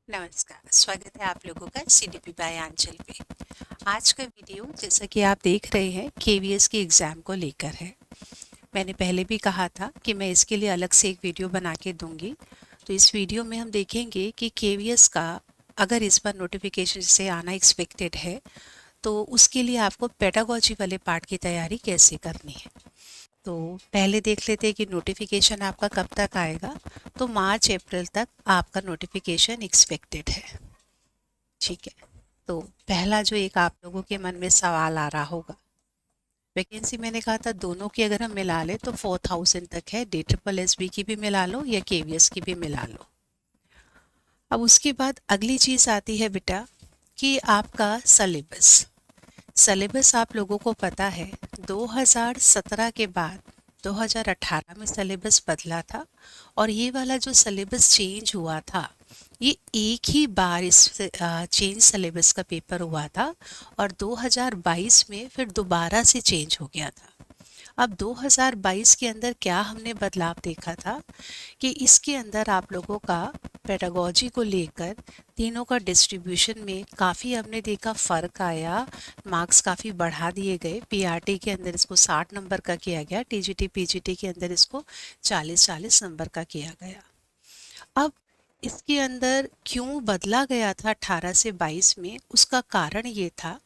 नमस्कार, स्वागत है आप लोगों का सीडीपी बाय आंचल पे। आज का वीडियो जैसा कि आप देख रहे हैं केवीएस के एग्ज़ाम को लेकर है। मैंने पहले भी कहा था कि मैं इसके लिए अलग से एक वीडियो बना के दूंगी। तो इस वीडियो में हम देखेंगे कि केवीएस का अगर इस बार नोटिफिकेशन से आना एक्सपेक्टेड है तो उसके लिए आपको पेडागोजी वाले पार्ट की तैयारी कैसे करनी है। तो पहले देख लेते हैं कि नोटिफिकेशन आपका कब तक आएगा। तो मार्च अप्रैल तक आपका नोटिफिकेशन एक्सपेक्टेड है। ठीक है, तो पहला जो एक आप लोगों के मन में सवाल आ रहा होगा, वैकेंसी मैंने कहा था दोनों की अगर हम मिला लें तो 4000 तक है। DSSB की भी मिला लो या केवीएस की भी मिला लो। अब उसके बाद अगली चीज़ आती है बेटा कि आपका सलेबस। सलेबस आप लोगों को पता है 2017 के बाद 2018 में सलेबस बदला था और ये वाला जो सलेबस चेंज हुआ था ये एक ही बार इस चेंज सलेबस का पेपर हुआ था और 2022 में फिर दोबारा से चेंज हो गया था। अब 2022 के अंदर क्या हमने बदलाव देखा था कि इसके अंदर आप लोगों का पेडागोजी को लेकर तीनों का डिस्ट्रीब्यूशन में काफ़ी हमने देखा फ़र्क आया। मार्क्स काफ़ी बढ़ा दिए गए। पीआरटी के अंदर इसको 60 नंबर का किया गया, टीजीटी पीजीटी के अंदर इसको 40-40 नंबर का किया गया। अब इसके अंदर क्यों बदला गया था 18 से 22 में, उसका कारण ये था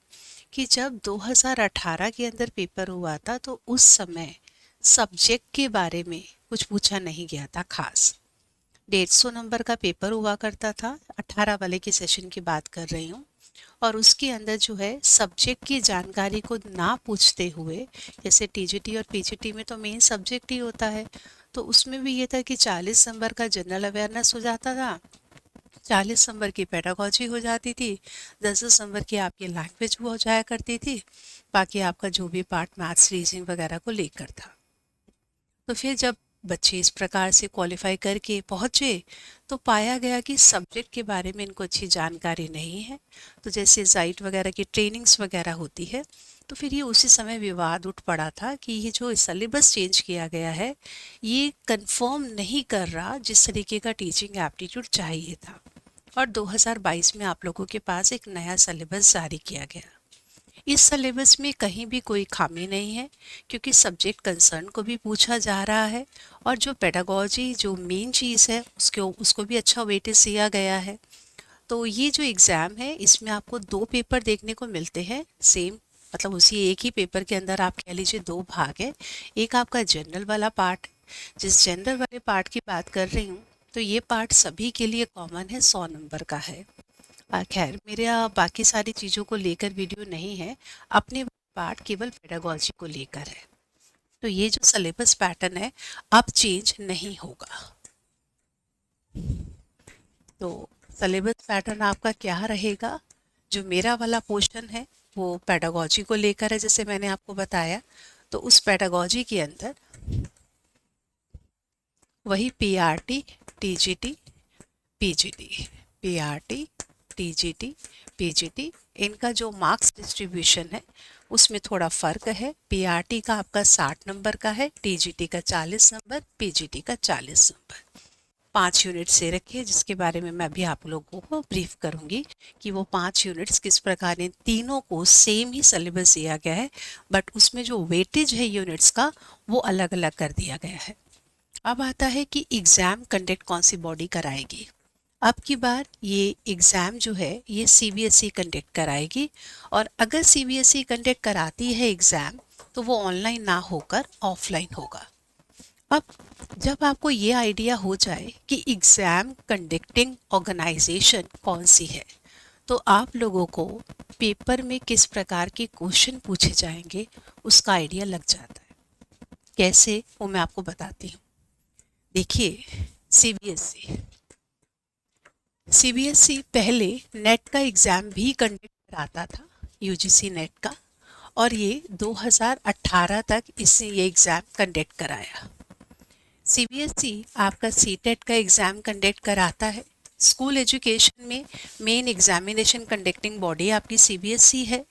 कि जब 2018 के अंदर पेपर हुआ था तो उस समय सब्जेक्ट के बारे में कुछ पूछा नहीं गया था खास। 150 नंबर का पेपर हुआ करता था, 18 वाले की सेशन की बात कर रही हूँ। और उसके अंदर जो है सब्जेक्ट की जानकारी को ना पूछते हुए, जैसे टीजीटी और पीजीटी में तो मेन सब्जेक्ट ही होता है, तो उसमें भी ये था कि 40 नंबर का जनरल अवेयरनेस हो जाता था, 40 नंबर की पेडागोजी हो जाती थी, 10-10 नंबर की आपकी लैंग्वेज हो जाया करती थी, बाकी आपका जो भी पार्ट मैथ्स रीजनिंग वगैरह को लेकर था। तो फिर जब बच्चे इस प्रकार से क्वालिफाई करके पहुँचे तो पाया गया कि सब्जेक्ट के बारे में इनको अच्छी जानकारी नहीं है। तो जैसे जाइट वगैरह की ट्रेनिंग्स वगैरह होती है, तो फिर ये उसी समय विवाद उठ पड़ा था कि ये जो सिलेबस चेंज किया गया है ये कंफर्म नहीं कर रहा जिस तरीके का टीचिंग एप्टीट्यूड चाहिए था। और 2022 में आप लोगों के पास एक नया सिलेबस जारी किया गया। इस सिलेबस में कहीं भी कोई खामी नहीं है क्योंकि सब्जेक्ट कंसर्न को भी पूछा जा रहा है और जो पेडागोजी जो मेन चीज़ है उसको भी अच्छा वेटेज दिया गया है। तो ये जो एग्ज़ाम है इसमें आपको 2 पेपर देखने को मिलते हैं सेम, मतलब उसी एक ही पेपर के अंदर आप कह लीजिए 2 भाग है। एक आपका जनरल वाला पार्ट, जिस जनरल वाले पार्ट की बात कर रही हूँ तो ये पार्ट सभी के लिए कॉमन है, 100 नंबर का है। खैर मेरा बाकी सारी चीज़ों को लेकर वीडियो नहीं है, अपने पार्ट केवल पेडागोजी को लेकर है। तो ये जो सिलेबस पैटर्न है अब चेंज नहीं होगा। तो सिलेबस पैटर्न आपका क्या रहेगा, जो मेरा वाला पोर्शन है वो पेडागोजी को लेकर है जैसे मैंने आपको बताया। तो उस पेडागोजी के अंदर वही PRT TGT PGT, PRT TGT PGT, इनका जो मार्क्स डिस्ट्रीब्यूशन है उसमें थोड़ा फ़र्क है। पीआरटी का आपका 60 नंबर का है, टीजीटी का 40 नंबर, पीजीटी का 40 नंबर। 5 यूनिट से रखिए जिसके बारे में मैं अभी आप लोगों को ब्रीफ करूंगी कि वो 5 यूनिट्स किस प्रकार है। तीनों को सेम ही सिलेबस दिया गया है बट उसमें जो वेटेज है यूनिट्स का वो अलग अलग कर दिया गया है। अब आता है कि एग्ज़ाम कंडक्ट कौन सी बॉडी कराएगी। अब की बार ये एग्ज़ाम जो है ये सीबीएसई कंडक्ट कराएगी और अगर सीबीएसई कंडक्ट कराती है एग्ज़ाम तो वो ऑनलाइन ना होकर ऑफलाइन होगा। अब जब आपको ये आइडिया हो जाए कि एग्ज़ाम कंडक्टिंग ऑर्गेनाइजेशन कौन सी है तो आप लोगों को पेपर में किस प्रकार के क्वेश्चन पूछे जाएंगे उसका आइडिया लग जाता है। कैसे वो मैं आपको बताती हूँ। देखिए, सीबीएसई सीबीएसई पहले नेट का एग्ज़ाम भी कंडक्ट कराता था, यूजीसी नेट का, और ये 2018 तक इसने ये एग्ज़ाम कंडक्ट कराया। सीबीएसई आपका सीटेट का एग्ज़ाम कंडक्ट कराता है। स्कूल एजुकेशन में मेन एग्जामिनेशन कंडक्टिंग बॉडी आपकी सीबीएसई है।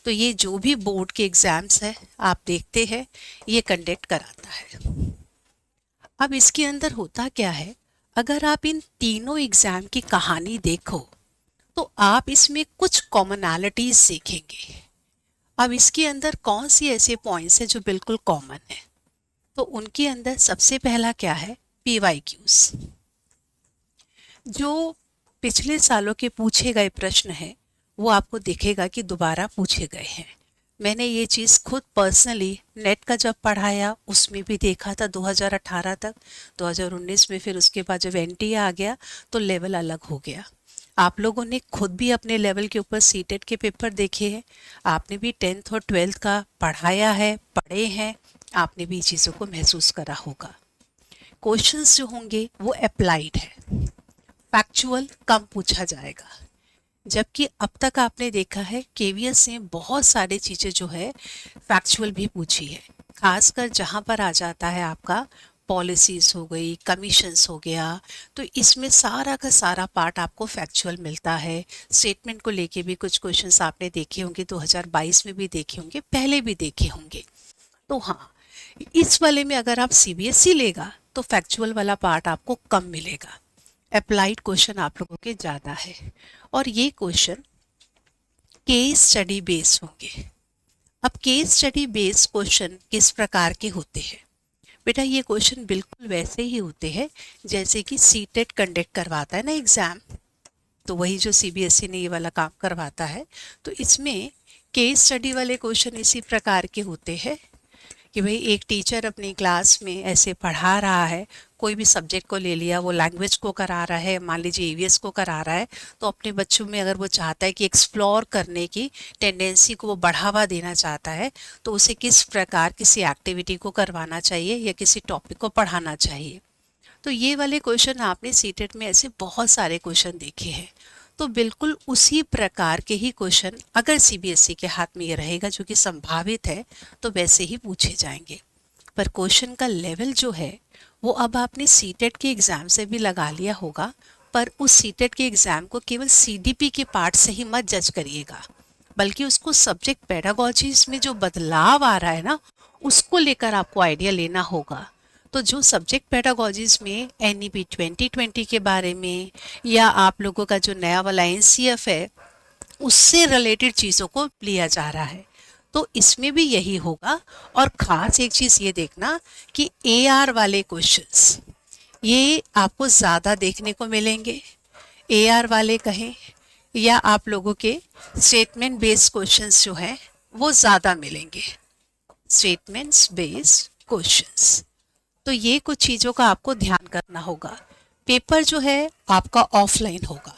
तो ये जो भी बोर्ड के एग्ज़ाम्स है आप देखते हैं ये कंडक्ट कराता है। अब इसके अंदर होता क्या है, अगर आप इन तीनों एग्जाम की कहानी देखो तो आप इसमें कुछ कॉमनैलिटीज सीखेंगे। अब इसके अंदर कौन सी ऐसे पॉइंट्स हैं जो बिल्कुल कॉमन है? तो उनके अंदर सबसे पहला क्या है? पीवाईक्यूज। जो पिछले सालों के पूछे गए प्रश्न हैं वो आपको दिखेगा कि दोबारा पूछे गए हैं। मैंने ये चीज़ खुद पर्सनली नेट का जब पढ़ाया उसमें भी देखा था 2018 तक, 2019 में फिर उसके बाद जब एनटीए आ गया तो लेवल अलग हो गया। आप लोगों ने खुद भी अपने लेवल के ऊपर सीटेट के पेपर देखे हैं, आपने भी 10th और 12th का पढ़ाया है, पढ़े हैं, आपने भी चीज़ों को महसूस करा होगा। क्वेश्चंस जो होंगे वो अप्लाइड है, फैक्चुअल कम पूछा जाएगा। जबकि अब तक आपने देखा है केवीएस ने बहुत सारी चीज़ें जो है फैक्चुअल भी पूछी है, खासकर जहाँ पर आ जाता है आपका पॉलिसीज़ हो गई, कमीशंस हो गया, तो इसमें सारा का सारा पार्ट आपको फैक्चुअल मिलता है। स्टेटमेंट को लेके भी कुछ क्वेश्चंस आपने देखे होंगे, 2022 में भी देखे होंगे, पहले भी देखे होंगे। तो हाँ, इस वाले में अगर आप सीबीएसई लेगा तो फैक्चुअल वाला पार्ट आपको कम मिलेगा, अप्लाइड क्वेश्चन आप लोगों के ज़्यादा है। और ये क्वेश्चन केस स्टडी बेस्ड होंगे। अब केस स्टडी बेस्ड क्वेश्चन किस प्रकार के होते हैं? बेटा ये क्वेश्चन बिल्कुल वैसे ही होते हैं जैसे कि सीटेट कंडक्ट करवाता है ना एग्ज़ाम, तो वही जो सीबीएसई ने ये वाला काम करवाता है। तो इसमें केस स्टडी वाले क्वेश्चन इसी प्रकार के होते हैं कि भाई एक टीचर अपनी क्लास में ऐसे पढ़ा रहा है, कोई भी सब्जेक्ट को ले लिया, वो लैंग्वेज को करा रहा है, मान लीजिए ईवीएस को करा रहा है, तो अपने बच्चों में अगर वो चाहता है कि एक्सप्लोर करने की टेंडेंसी को वो बढ़ावा देना चाहता है तो उसे किस प्रकार किसी एक्टिविटी को करवाना चाहिए या किसी टॉपिक को पढ़ाना चाहिए। तो ये वाले क्वेश्चन आपने सीटेट में ऐसे बहुत सारे क्वेश्चन देखे हैं। तो बिल्कुल उसी प्रकार के ही क्वेश्चन अगर सीबीएसई के हाथ में ये रहेगा जो कि संभावित है तो वैसे ही पूछे जाएंगे। पर क्वेश्चन का लेवल जो है वो अब आपने सीटेट के एग्ज़ाम से भी लगा लिया होगा, पर उस सीटेट के एग्ज़ाम को केवल सीडीपी के पार्ट से ही मत जज करिएगा, बल्कि उसको सब्जेक्ट पेडागोजीज में जो बदलाव आ रहा है ना उसको लेकर आपको आइडिया लेना होगा। तो जो सब्जेक्ट पेडागोजीज में एनईपी 2020 के बारे में या आप लोगों का जो नया वाला एनसीएफ है उससे रिलेटेड चीज़ों को लिया जा रहा है, तो इसमें भी यही होगा। और ख़ास एक चीज़ ये देखना कि एआर वाले क्वेश्चंस ये आपको ज़्यादा देखने को मिलेंगे। एआर वाले कहें या आप लोगों के स्टेटमेंट बेस्ड क्वेश्चंस जो हैं वो ज़्यादा मिलेंगे, स्टेटमेंट्स बेस्ड क्वेश्चंस। तो ये कुछ चीज़ों का आपको ध्यान करना होगा। पेपर जो है आपका ऑफलाइन होगा।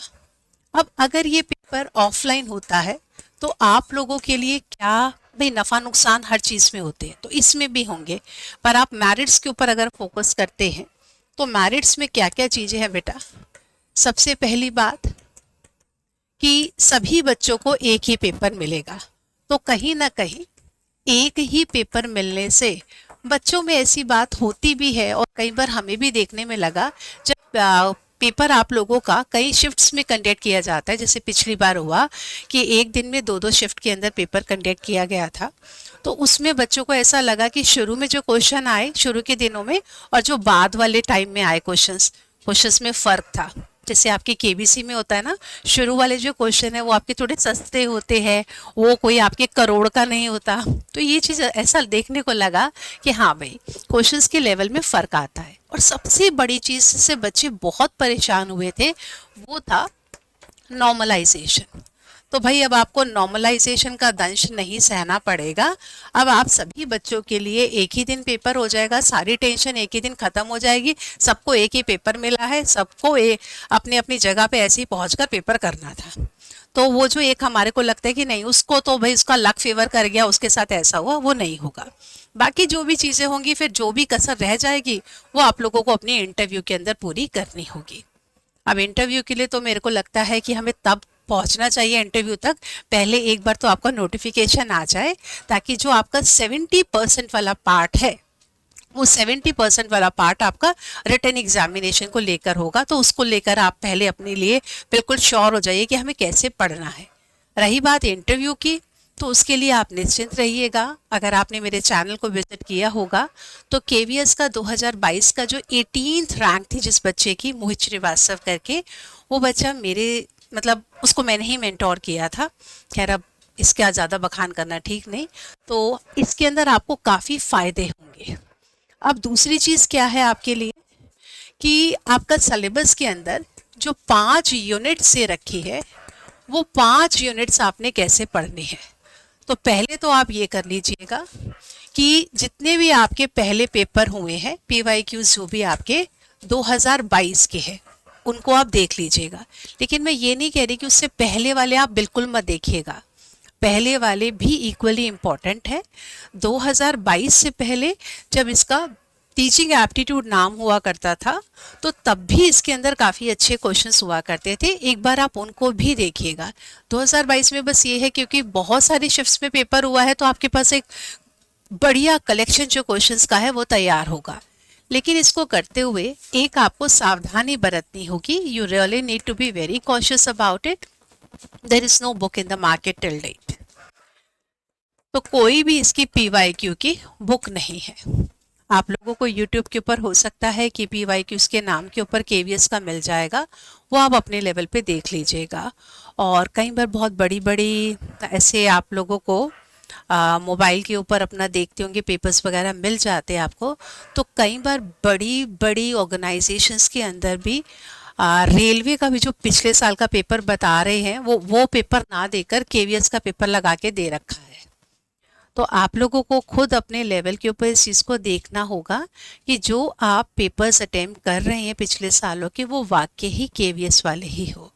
अब अगर ये पेपर ऑफलाइन होता है तो आप लोगों के लिए क्या, भाई नफ़ा नुकसान हर चीज़ में होते हैं तो इसमें भी होंगे, पर आप मेरिट्स के ऊपर अगर फोकस करते हैं तो मेरिट्स में क्या क्या चीज़ें हैं बेटा? सबसे पहली बात कि सभी बच्चों को एक ही पेपर मिलेगा, तो कहीं ना कहीं एक ही पेपर मिलने से बच्चों में ऐसी बात होती भी है और कई बार हमें भी देखने में लगा जब पेपर आप लोगों का कई शिफ्ट्स में कंडक्ट किया जाता है, जैसे पिछली बार हुआ कि एक दिन में 2-2 शिफ्ट के अंदर पेपर कंडक्ट किया गया था, तो उसमें बच्चों को ऐसा लगा कि शुरू में जो क्वेश्चन आए शुरू के दिनों में और जो बाद वाले टाइम में आए क्वेश्चंस में फ़र्क था। जैसे आपके केबीसी में होता है ना, शुरू वाले जो क्वेश्चन है वो आपके थोड़े सस्ते होते हैं, वो कोई आपके करोड़ का नहीं होता। तो ये चीज़ ऐसा देखने को लगा कि हाँ भाई क्वेश्चंस के लेवल में फ़र्क आता है। और सबसे बड़ी चीज़ से बच्चे बहुत परेशान हुए थे वो था नॉर्मलाइजेशन। तो भाई अब आपको नॉर्मलाइजेशन का दंश नहीं सहना पड़ेगा। अब आप सभी बच्चों के लिए एक ही दिन पेपर हो जाएगा, सारी टेंशन एक ही दिन ख़त्म हो जाएगी, सबको एक ही पेपर मिला है, सबको अपनी अपनी जगह पे ऐसे ही पहुंचकर पेपर करना था। तो वो जो एक हमारे को लगता है कि नहीं उसको तो भाई उसका लक फेवर कर गया, उसके साथ ऐसा हुआ, वो नहीं होगा। बाकी जो भी चीज़ें होंगी फिर जो भी कसर रह जाएगी वो आप लोगों को अपनी इंटरव्यू के अंदर पूरी करनी होगी। अब इंटरव्यू के लिए तो मेरे को लगता है कि हमें तब पहुंचना चाहिए इंटरव्यू तक, पहले एक बार तो आपका नोटिफिकेशन आ जाए, ताकि जो आपका 70% वाला पार्ट है वो 70% वाला पार्ट आपका रिटन एग्जामिनेशन को लेकर होगा। तो उसको लेकर आप पहले अपने लिए बिल्कुल श्योर हो जाइए कि हमें कैसे पढ़ना है। रही बात इंटरव्यू की, तो उसके लिए आप निश्चिंत रहिएगा। अगर आपने मेरे चैनल को विजिट किया होगा तो केवीएस का 2022 का जो 18th रैंक थी जिस बच्चे की, मोहित श्रीवास्तव करके, वो बच्चा मेरे मतलब उसको मैंने ही मेंटोर किया था। खैर अब इसका ज़्यादा बखान करना ठीक नहीं। तो इसके अंदर आपको काफ़ी फ़ायदे होंगे। अब दूसरी चीज़ क्या है आपके लिए कि आपका सिलेबस के अंदर जो 5 यूनिट से रखी है वो 5 यूनिट्स आपने कैसे पढ़नी है। तो पहले तो आप ये कर लीजिएगा कि जितने भी आपके पहले पेपर हुए हैं PYQs जो भी आपके 2022 के हैं उनको आप देख लीजिएगा। लेकिन मैं ये नहीं कह रही कि उससे पहले वाले आप बिल्कुल मत देखिएगा, पहले वाले भी इक्वली इम्पॉर्टेंट है। 2022 से पहले जब इसका टीचिंग एप्टीट्यूड नाम हुआ करता था तो तब भी इसके अंदर काफ़ी अच्छे क्वेश्चंस हुआ करते थे, एक बार आप उनको भी देखिएगा। 2022 में बस ये है क्योंकि बहुत सारी शिफ्ट्स में पेपर हुआ है तो आपके पास एक बढ़िया कलेक्शन जो क्वेश्चंस का है वो तैयार होगा। लेकिन इसको करते हुए एक आपको सावधानी बरतनी होगी। You really need to be very cautious about it. There is no book in the market till date. तो कोई भी इसकी PYQ की बुक नहीं है। आप लोगों को YouTube के ऊपर हो सकता है कि PYQs के नाम के ऊपर KVS का मिल जाएगा, वो आप अपने लेवल पे देख लीजिएगा। और कई बार बहुत बड़ी बड़ी ऐसे आप लोगों को मोबाइल के ऊपर अपना देखते होंगे पेपर्स वगैरह मिल जाते हैं आपको। तो कई बार बड़ी बड़ी ऑर्गेनाइजेशंस के अंदर भी रेलवे का भी जो पिछले साल का पेपर बता रहे हैं वो पेपर ना देकर KVS का पेपर लगा के दे रखा है। तो आप लोगों को खुद अपने लेवल के ऊपर इस चीज़ को देखना होगा कि जो आप पेपर्स अटेम्प्ट कर रहे हैं पिछले सालों के वो वाकई ही KVS वाले ही हो।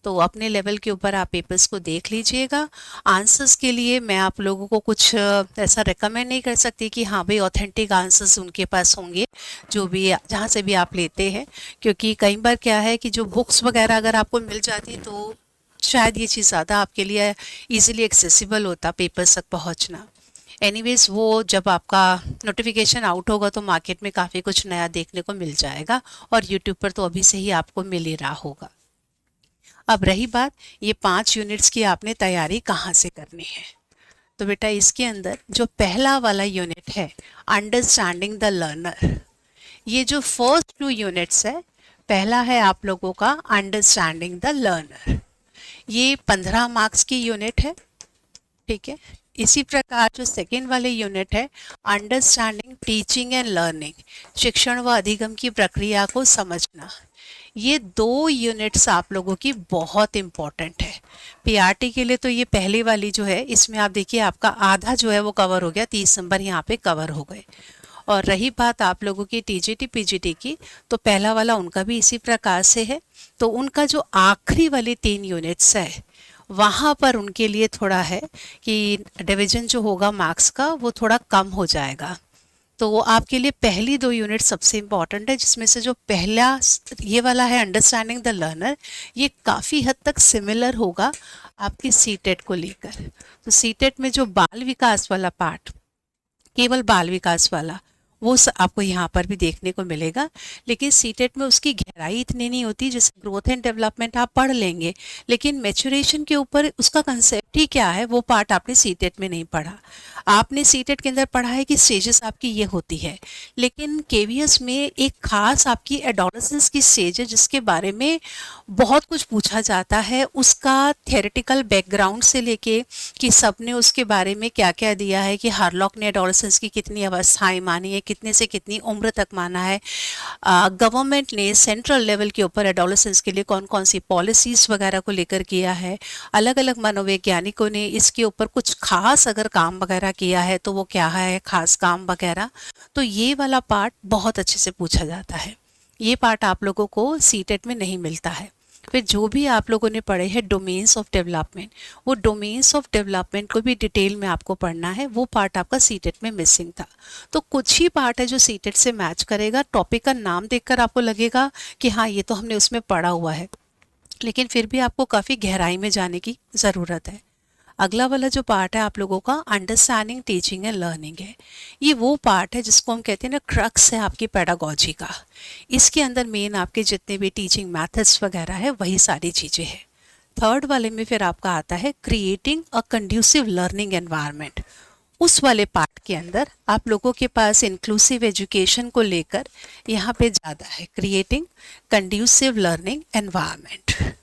तो अपने लेवल के ऊपर आप पेपर्स को देख लीजिएगा। आंसर्स के लिए मैं आप लोगों को कुछ ऐसा रिकमेंड नहीं कर सकती कि हाँ भाई ऑथेंटिक आंसर्स उनके पास होंगे जो भी जहाँ से भी आप लेते हैं, क्योंकि कई बार क्या है कि जो बुक्स वगैरह अगर आपको मिल जाती तो शायद ये चीज़ ज़्यादा आपके लिए ईजिली एक्सेसिबल होता पेपर्स तक पहुँचना। एनीवेज वो जब आपका नोटिफिकेशन आउट होगा तो मार्केट में काफ़ी कुछ नया देखने को मिल जाएगा और यूट्यूब पर तो अभी से ही आपको मिल ही रहा होगा। अब रही बात ये 5 यूनिट्स की आपने तैयारी कहाँ से करनी है। तो बेटा इसके अंदर जो पहला वाला यूनिट है अंडरस्टैंडिंग द लर्नर, ये जो फर्स्ट 2 यूनिट्स है, पहला है आप लोगों का अंडरस्टैंडिंग द लर्नर, ये 15 मार्क्स की यूनिट है, ठीक है। इसी प्रकार जो सेकेंड वाले यूनिट है अंडरस्टैंडिंग टीचिंग एंड लर्निंग, शिक्षण व अधिगम की प्रक्रिया को समझना, ये 2 यूनिट्स आप लोगों की बहुत इम्पॉर्टेंट है। PRT के लिए तो ये पहली वाली जो है इसमें आप देखिए आपका आधा जो है वो कवर हो गया, 30 नंबर यहाँ पे कवर हो गए। और रही बात आप लोगों की TGT PGT की, तो पहला वाला उनका भी इसी प्रकार से है। तो उनका जो आखिरी वाली 3 यूनिट्स है वहाँ पर उनके लिए थोड़ा है कि डिवीजन जो होगा मार्क्स का वो थोड़ा कम हो जाएगा। तो वो आपके लिए पहली 2 यूनिट सबसे इम्पॉर्टेंट है, जिसमें से जो पहला ये वाला है अंडरस्टैंडिंग द लर्नर, ये काफ़ी हद तक सिमिलर होगा आपकी सीटेट को लेकर। तो सीटेट में जो बाल विकास वाला पार्ट, केवल बाल विकास वाला, वो आपको यहाँ पर भी देखने को मिलेगा। लेकिन सीटेट में उसकी गहराई इतनी नहीं होती, जैसे ग्रोथ एंड डेवलपमेंट आप पढ़ लेंगे, लेकिन मैच्योरेशन के ऊपर उसका कंसेप्ट ही क्या है वो पार्ट आपने सीटेट में नहीं पढ़ा। आपने सीटेट के अंदर पढ़ा है कि स्टेजेस आपकी ये होती है, लेकिन KVS में एक खास आपकी एडोलेसेंस की स्टेज है जिसके बारे में बहुत कुछ पूछा जाता है। उसका थियोरेटिकल बैकग्राउंड से लेके कि सबने उसके बारे में क्या क्या दिया है, कि हार्लॉक ने एडोलेसेंस की कितनी अवस्थाएं मानी है, कितने से कितनी उम्र तक माना है, गवर्नमेंट ने सेंट्रल लेवल के ऊपर एडोलेसेंस के लिए कौन कौन सी पॉलिसीज़ वगैरह को लेकर किया है, अलग अलग मनोवैज्ञानिकों ने इसके ऊपर कुछ खास अगर काम वगैरह किया है तो वो क्या है खास काम वगैरह। तो ये वाला पार्ट बहुत अच्छे से पूछा जाता है, ये पार्ट आप लोगों को सीटेट में नहीं मिलता है। फिर जो भी आप लोगों ने पढ़े हैं डोमेन्स ऑफ डेवलपमेंट, वो डोमेन्स ऑफ डेवलपमेंट को भी डिटेल में आपको पढ़ना है, वो पार्ट आपका सीटेट में मिसिंग था। तो कुछ ही पार्ट है जो सीटेट से मैच करेगा। टॉपिक का नाम देखकर आपको लगेगा कि हाँ ये तो हमने उसमें पढ़ा हुआ है, लेकिन फिर भी आपको काफ़ी गहराई में जाने की ज़रूरत है। अगला वाला जो पार्ट है आप लोगों का अंडरस्टैंडिंग टीचिंग एंड लर्निंग है। ये वो पार्ट है जिसको हम कहते हैं ना क्रक्स है आपकी पेडागोजी का। इसके अंदर मेन आपके जितने भी टीचिंग मेथड्स वगैरह है वही सारी चीज़ें हैं। थर्ड वाले में फिर आपका आता है creating a conducive learning environment. उस वाले पार्ट के अंदर आप लोगों के पास इंक्लूसिव एजुकेशन को लेकर यहाँ पे ज़्यादा है, क्रिएटिंग कंड्यूसिव लर्निंग एनवायरनमेंट।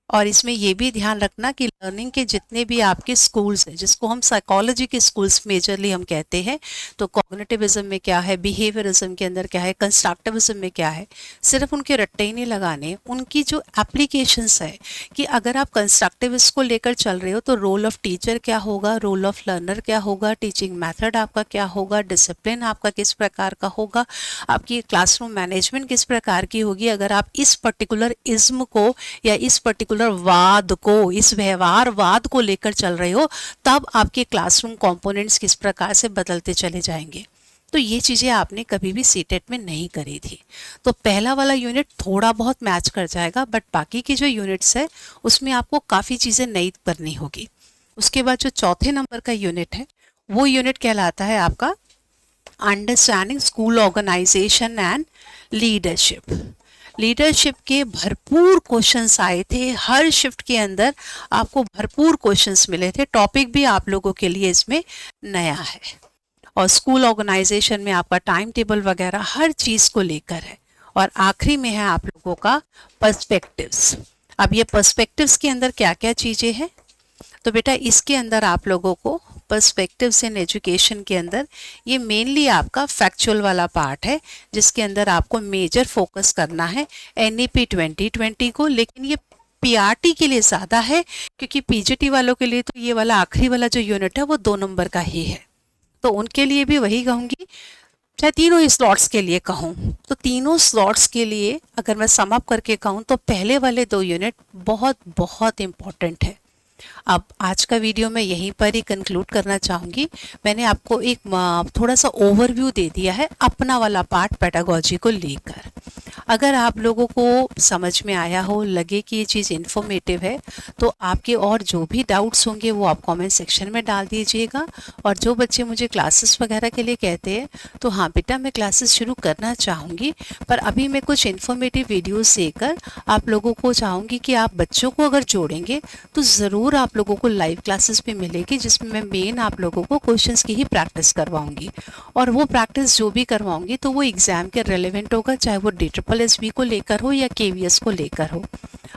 और इसमें ये भी ध्यान रखना कि लर्निंग के जितने भी आपके स्कूल्स हैं, जिसको हम साइकोलॉजी के स्कूल्स मेजरली हम कहते हैं, तो कॉग्निटिविज्म में क्या है, बिहेवियरिज्म के अंदर क्या है, कंस्ट्रक्टिविज्म में क्या है, सिर्फ उनके रट्टे ही नहीं लगाने, उनकी जो एप्लीकेशंस है कि अगर आप कंस्ट्रक्टिविस्ट को लेकर चल रहे हो तो रोल ऑफ टीचर क्या होगा, रोल ऑफ लर्नर क्या होगा, टीचिंग मेथड आपका क्या होगा, डिसिप्लिन आपका किस प्रकार का होगा, आपकी क्लासरूम मैनेजमेंट किस प्रकार की होगी। अगर आप इस पर्टिकुलर इज्म को या इस पर्टिकुलर वाद को, इस व्यवहारवाद को लेकर चल रहे हो, तब आपके क्लासरूम कंपोनेंट्स किस प्रकार से बदलते चले जाएंगे। तो ये चीज़ें आपने कभी भी सीटेट में नहीं करी थी। तो पहला वाला यूनिट थोड़ा बहुत मैच कर जाएगा, बट बाकी की जो यूनिट्स है उसमें आपको काफ़ी चीज़ें नई करनी होगी। उसके बाद जो चौथे नंबर का यूनिट है वो यूनिट कहलाता है आपका understanding school organisation and leadership. Leadership के भरपूर क्वेश्चंस आए थे, हर शिफ्ट के अंदर आपको भरपूर क्वेश्चंस मिले थे। टॉपिक भी आप लोगों के लिए इसमें नया है, और स्कूल ऑर्गेनाइजेशन में आपका टाइम टेबल वगैरह हर चीज़ को लेकर है। और आखिरी में है आप लोगों का पर्सपेक्टिव्स। अब ये पर्सपेक्टिव्स के अंदर क्या क्या चीज़ें हैं, तो बेटा इसके अंदर आप लोगों को पर्सपेक्टिव्स इन एजुकेशन के अंदर ये मेनली आपका फैक्चुअल वाला पार्ट है, जिसके अंदर आपको मेजर फोकस करना है NEP 2020 को। लेकिन ये PRT के लिए ज़्यादा है, क्योंकि PGT वालों के लिए तो ये वाला आखिरी वाला जो यूनिट है वो 2 नंबर का ही है। तो उनके लिए भी वही कहूँगी, चाहे तीनों स्लॉट्स के लिए कहूँ, तो तीनों स्लॉट्स के लिए अगर मैं सम अप करके कहूँ तो पहले वाले 2 यूनिट बहुत बहुत इम्पॉर्टेंट है। अब आज का वीडियो मैं यहीं पर ही कंक्लूड करना चाहूँगी। मैंने आपको एक थोड़ा सा ओवरव्यू दे दिया है अपना वाला पार्ट पेडागोजी को लेकर। अगर आप लोगों को समझ में आया हो, लगे कि ये चीज़ इन्फॉर्मेटिव है, तो आपके और जो भी डाउट्स होंगे वो आप कमेंट सेक्शन में डाल दीजिएगा। और जो बच्चे मुझे क्लासेस वगैरह के लिए कहते हैं, तो हाँ बेटा मैं क्लासेस शुरू करना चाहूँगी, पर अभी मैं कुछ इन्फॉर्मेटिव वीडियोस देकर आप लोगों को चाहूँगी कि आप बच्चों को अगर जोड़ेंगे तो ज़रूर आप लोगों को लाइव क्लासेस भी मिलेगी, जिसमें मैं मेन आप लोगों को क्वेश्चंस की ही प्रैक्टिस करवाऊंगी। और वो प्रैक्टिस जो भी करवाऊंगी तो वो एग्ज़ाम के रेलेवेंट होगा, चाहे वो DSSB को लेकर हो या KVS को लेकर हो।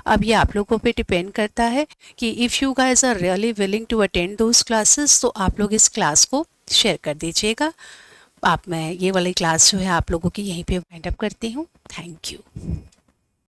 अब ये आप लोगों पे डिपेंड करता है कि if you guys are really willing to attend those classes, तो आप लोग इस क्लास को शेयर कर दीजिएगा। मैं ये वाली क्लास जो है आप लोगों की यहीं पे वाइंड अप करती हूँ। Thank you.